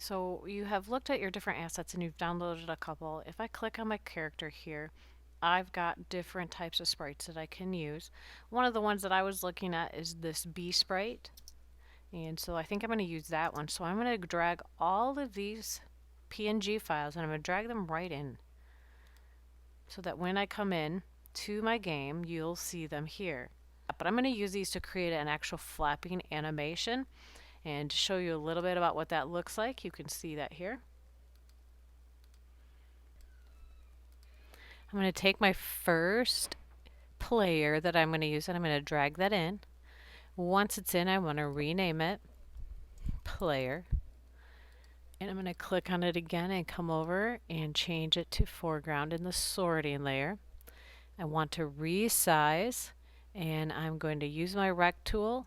So you have looked at your different assets and you've downloaded a couple. If I click on my character here, I've got different types of sprites that I can use. One of the ones that I was looking at is this bee sprite. And so I think I'm going to use that one. So I'm going to drag all of these PNG files and I'm going to drag them right in so that when I come in to my game, you'll see them here. But I'm going to use these to create an actual flapping animation and to show you a little bit about what that looks like. You can see that here. I'm going to take my first player that I'm going to use and I'm going to drag that in. Once it's in, I want to rename it player. And I'm going to click on it again and come over and change it to foreground in the sorting layer. I want to resize and I'm going to use my rect tool,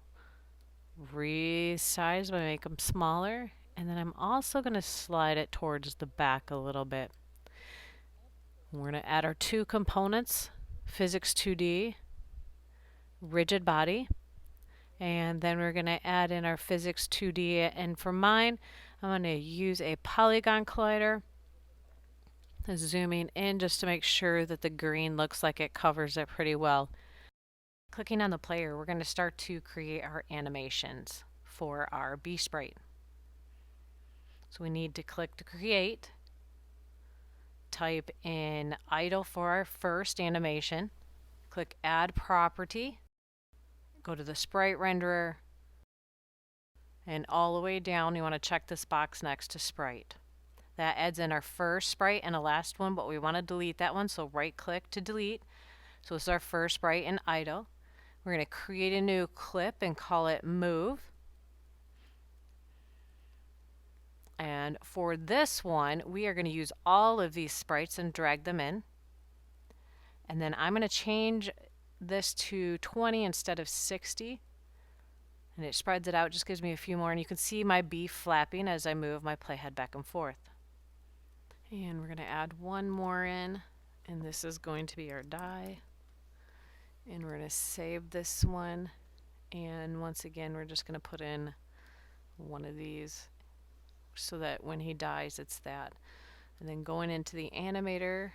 resize by make them smaller, and then I'm also going to slide it towards the back a little bit. We're going to add our two components, physics 2D, rigid body, and then we're going to add in our physics 2D, and for mine I'm going to use a polygon collider, zooming in just to make sure that the green looks like it covers it pretty well. Clicking on the player, we're going to start to create our animations for our bee sprite. So we need to click to create, type in idle for our first animation, click add property, go to the sprite renderer, and all the way down you want to check this box next to sprite. That adds in our first sprite and a last one, but we want to delete that one, so right click to delete. So this is our first sprite in idle. We're going to create a new clip and call it move. And for this one, we are going to use all of these sprites and drag them in. And then I'm going to change this to 20 instead of 60. And it spreads it out, just gives me a few more. And you can see my bee flapping as I move my playhead back and forth. And we're going to add one more in. And this is going to be our die. And we're going to save this one. And once again, we're just going to put in one of these so that when he dies, it's that. And then going into the animator,